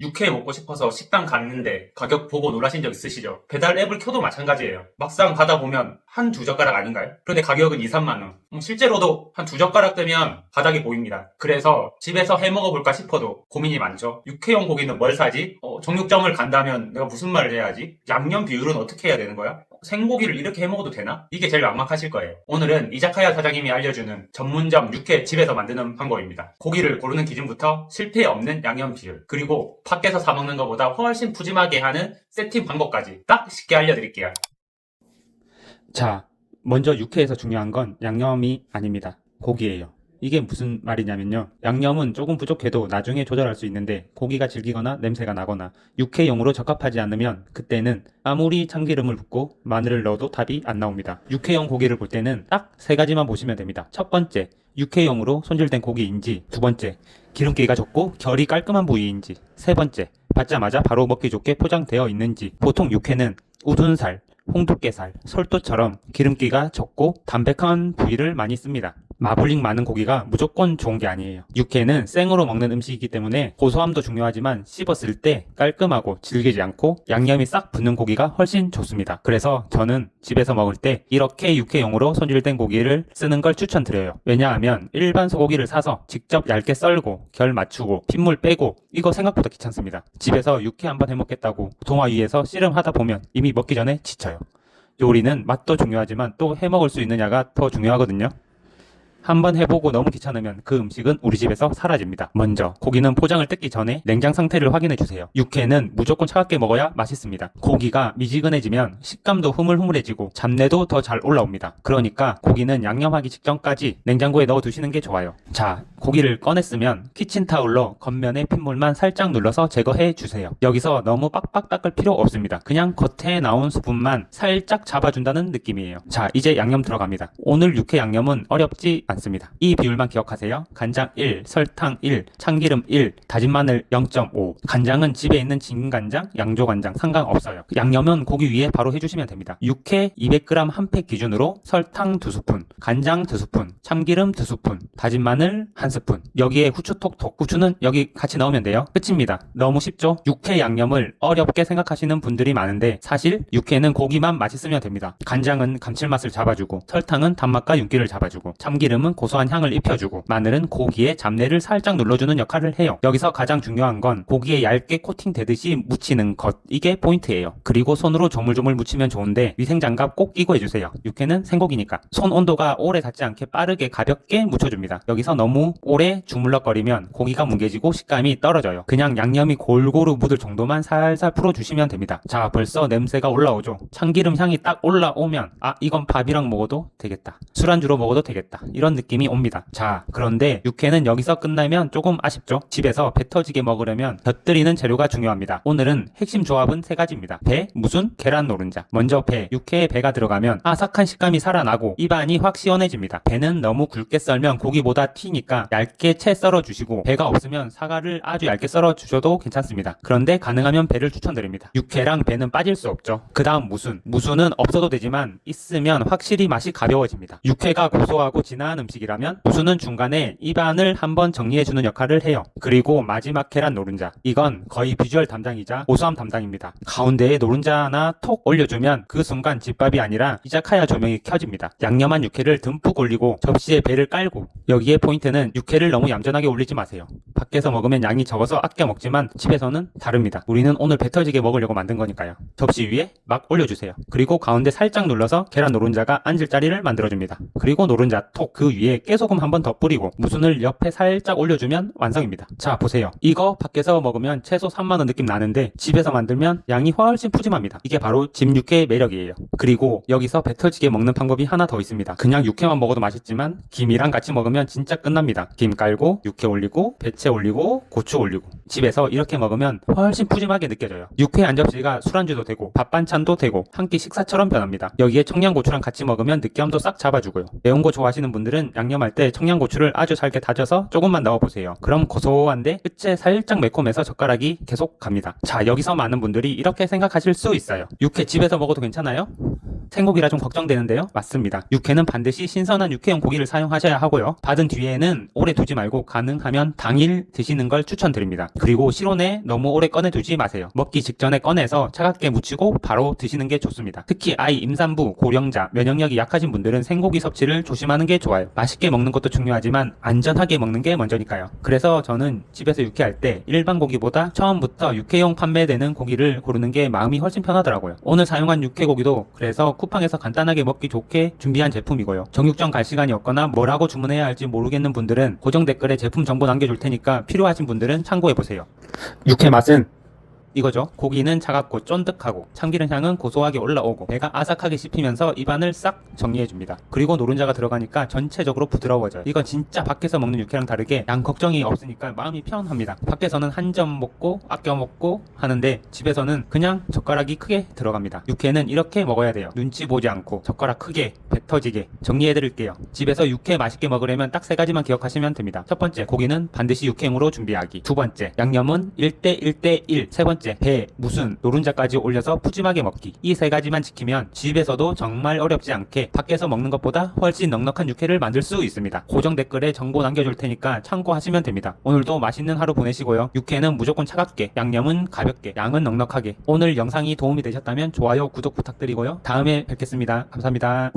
육회 먹고 싶어서 식당 갔는데 가격 보고 놀라신 적 있으시죠? 배달 앱을 켜도 마찬가지예요. 막상 받아보면 한 두 젓가락 아닌가요? 그런데 가격은 2, 3만 원. 실제로도 한 두 젓가락 뜨면 바닥이 보입니다. 그래서 집에서 해 먹어볼까 싶어도 고민이 많죠. 육회용 고기는 뭘 사지? 정육점을 간다면 내가 무슨 말을 해야지? 양념 비율은 어떻게 해야 되는 거야? 생고기를 이렇게 해 먹어도 되나? 이게 제일 막막하실 거예요. 오늘은 이자카야 사장님이 알려주는 전문점 육회 집에서 만드는 방법입니다. 고기를 고르는 기준부터 실패 없는 양념 비율, 그리고 밖에서 사 먹는 것보다 훨씬 푸짐하게 하는 세팅 방법까지 딱 쉽게 알려드릴게요. 자, 먼저 육회에서 중요한 건 양념이 아닙니다. 고기예요. 이게 무슨 말이냐면요. 양념은 조금 부족해도 나중에 조절할 수 있는데 고기가 질기거나 냄새가 나거나 육회용으로 적합하지 않으면 그때는 아무리 참기름을 붓고 마늘을 넣어도 답이 안 나옵니다. 육회용 고기를 볼 때는 딱 세 가지만 보시면 됩니다. 첫 번째, 육회용으로 손질된 고기인지, 두 번째, 기름기가 적고 결이 깔끔한 부위인지, 세 번째, 받자마자 바로 먹기 좋게 포장되어 있는지. 보통 육회는 우둔살, 홍두깨살, 솔도처럼 기름기가 적고 담백한 부위를 많이 씁니다. 마블링 많은 고기가 무조건 좋은 게 아니에요. 육회는 생으로 먹는 음식이기 때문에 고소함도 중요하지만 씹었을 때 깔끔하고 질기지 않고 양념이 싹 붙는 고기가 훨씬 좋습니다. 그래서 저는 집에서 먹을 때 이렇게 육회용으로 손질된 고기를 쓰는 걸 추천드려요. 왜냐하면 일반 소고기를 사서 직접 얇게 썰고 결 맞추고 핏물 빼고 이거 생각보다 귀찮습니다. 집에서 육회 한번 해먹겠다고 동화 위에서 씨름하다 보면 이미 먹기 전에 지쳐요. 요리는 맛도 중요하지만 또 해먹을 수 있느냐가 더 중요하거든요. 한번 해보고 너무 귀찮으면 그 음식은 우리 집에서 사라집니다. 먼저 고기는 포장을 뜯기 전에 냉장 상태를 확인해주세요. 육회는 무조건 차갑게 먹어야 맛있습니다. 고기가 미지근해지면 식감도 흐물흐물해지고 잡내도 더 잘 올라옵니다. 그러니까 고기는 양념하기 직전까지 냉장고에 넣어두시는 게 좋아요. 자, 고기를 꺼냈으면 키친타올로 겉면에 핏물만 살짝 눌러서 제거해주세요. 여기서 너무 빡빡 닦을 필요 없습니다. 그냥 겉에 나온 수분만 살짝 잡아준다는 느낌이에요. 자, 이제 양념 들어갑니다. 오늘 육회 양념은 어렵지 않습니다. 이 비율만 기억하세요. 간장 1, 설탕 1, 참기름 1, 다진 마늘 0.5. 간장은 집에 있는 진간장, 양조간장 상관없어요. 양념은 고기 위에 바로 해주시면 됩니다. 육회 200g 한 팩 기준으로 설탕 2스푼, 간장 2스푼, 참기름 2스푼, 다진 마늘 1스푼. 여기에 후추 톡톡. 후추는 여기 같이 넣으면 돼요. 끝입니다. 너무 쉽죠? 육회 양념을 어렵게 생각하시는 분들이 많은데 사실 육회는 고기만 맛있으면 됩니다. 간장은 감칠맛을 잡아주고, 설탕은 단맛과 윤기를 잡아주고, 참기름은 고소한 향을 입혀주고, 마늘은 고기에 잡내를 살짝 눌러주는 역할을 해요. 여기서 가장 중요한 건 고기에 얇게 코팅되듯이 묻히는 것. 이게 포인트예요. 그리고 손으로 조물조물 묻히면 좋은데 위생장갑 꼭 끼고 해주세요. 육회는 생고기니까. 손 온도가 오래 닿지 않게 빠르게 가볍게 묻혀줍니다. 여기서 너무 오래 주물럭거리면 고기가 뭉개지고 식감이 떨어져요. 그냥 양념이 골고루 묻을 정도만 살살 풀어주시면 됩니다. 자, 벌써 냄새가 올라오죠? 참기름 향이 딱 올라오면 이건 밥이랑 먹어도 되겠다. 술안주로 먹어도 되겠다. 이런 느낌이 옵니다. 자, 그런데 육회는 여기서 끝나면 조금 아쉽죠? 집에서 배 터지게 먹으려면 곁들이는 재료가 중요합니다. 오늘은 핵심 조합은 세 가지입니다. 배, 무순, 계란 노른자. 먼저 배, 육회에 배가 들어가면 아삭한 식감이 살아나고 입안이 확 시원해집니다. 배는 너무 굵게 썰면 고기보다 튀니까 얇게 채 썰어주시고, 배가 없으면 사과를 아주 얇게 썰어주셔도 괜찮습니다. 그런데 가능하면 배를 추천드립니다. 육회랑 배는 빠질 수 없죠. 그 다음 무순. 무순은 없어도 되지만 있으면 확실히 맛이 가벼워집니다. 육회가 고소하고 진한 음식이라면 무순은 중간에 입안을 한번 정리해주는 역할을 해요. 그리고 마지막 계란 노른자. 이건 거의 비주얼 담당이자 고소함 담당입니다. 가운데에 노른자 하나 톡 올려주면 그 순간 집밥이 아니라 이자카야 조명이 켜집니다. 양념한 육회를 듬뿍 올리고 접시에 배를 깔고, 여기에 포인트는 육회를 너무 얌전하게 올리지 마세요. 밖에서 먹으면 양이 적어서 아껴 먹지만 집에서는 다릅니다. 우리는 오늘 배 터지게 먹으려고 만든 거니까요. 접시 위에 막 올려주세요. 그리고 가운데 살짝 눌러서 계란 노른자가 앉을 자리를 만들어줍니다. 그리고 노른자 톡 그 위에 깨소금 한번 더 뿌리고 무순을 옆에 살짝 올려주면 완성입니다. 자, 보세요. 이거 밖에서 먹으면 최소 3만원 느낌 나는데 집에서 만들면 양이 훨씬 푸짐합니다. 이게 바로 집 육회의 매력이에요. 그리고 여기서 배 터지게 먹는 방법이 하나 더 있습니다. 그냥 육회만 먹어도 맛있지만 김이랑 같이 먹으면 진짜 끝납니다. 김 깔고 육회 올리고 배채 올리고 고추 올리고. 집에서 이렇게 먹으면 훨씬 푸짐하게 느껴져요. 육회 한 접시가 술안주도 되고 밥 반찬도 되고 한 끼 식사처럼 변합니다. 여기에 청양고추랑 같이 먹으면 느끼함도 싹 잡아주고요. 매운 거 좋아하시는 분들은 양념할 때 청양고추를 아주 잘게 다져서 조금만 넣어보세요. 그럼 고소한데 끝에 살짝 매콤해서 젓가락이 계속 갑니다. 자, 여기서 많은 분들이 이렇게 생각하실 수 있어요. 육회 집에서 먹어도 괜찮아요? 생고기라 좀 걱정되는데요. 맞습니다. 육회는 반드시 신선한 육회용 고기를 사용하셔야 하고요. 받은 뒤에는 오래 두지 말고 가능하면 당일 드시는 걸 추천드립니다. 그리고 실온에 너무 오래 꺼내두지 마세요. 먹기 직전에 꺼내서 차갑게 무치고 바로 드시는 게 좋습니다. 특히 아이, 임산부, 고령자, 면역력이 약하신 분들은 생고기 섭취를 조심하는 게 좋아요. 맛있게 먹는 것도 중요하지만 안전하게 먹는 게 먼저니까요. 그래서 저는 집에서 육회할 때 일반 고기보다 처음부터 육회용 판매되는 고기를 고르는 게 마음이 훨씬 편하더라고요. 오늘 사용한 육회고기도 그래서 쿠팡에서 간단하게 먹기 좋게 준비한 제품이고요. 정육점 갈 시간이 없거나 뭐라고 주문해야 할지 모르겠는 분들은 고정 댓글에 제품 정보 남겨줄 테니까 필요하신 분들은 참고해보세요. 육회 맛은 이거죠. 고기는 차갑고 쫀득하고 참기름 향은 고소하게 올라오고 배가 아삭하게 씹히면서 입안을 싹 정리해줍니다. 그리고 노른자가 들어가니까 전체적으로 부드러워져요. 이건 진짜 밖에서 먹는 육회랑 다르게 양 걱정이 없으니까 마음이 편합니다. 밖에서는 한 점 먹고 아껴 먹고 하는데 집에서는 그냥 젓가락이 크게 들어갑니다. 육회는 이렇게 먹어야 돼요. 눈치 보지 않고 젓가락 크게 배 터지게 정리해드릴게요. 집에서 육회 맛있게 먹으려면 딱 3가지만 기억하시면 됩니다. 첫 번째, 고기는 반드시 육회용으로 준비하기. 두 번째, 양념은 1대 1대 1. 세 번째, 배, 무순, 노른자까지 올려서 푸짐하게 먹기. 이 3가지만 지키면 집에서도 정말 어렵지 않게 밖에서 먹는 것보다 훨씬 넉넉한 육회를 만들 수 있습니다. 고정 댓글에 정보 남겨줄 테니까 참고하시면 됩니다. 오늘도 맛있는 하루 보내시고요. 육회는 무조건 차갑게, 양념은 가볍게, 양은 넉넉하게. 오늘 영상이 도움이 되셨다면 좋아요, 구독 부탁드리고요. 다음에 뵙겠습니다. 감사합니다.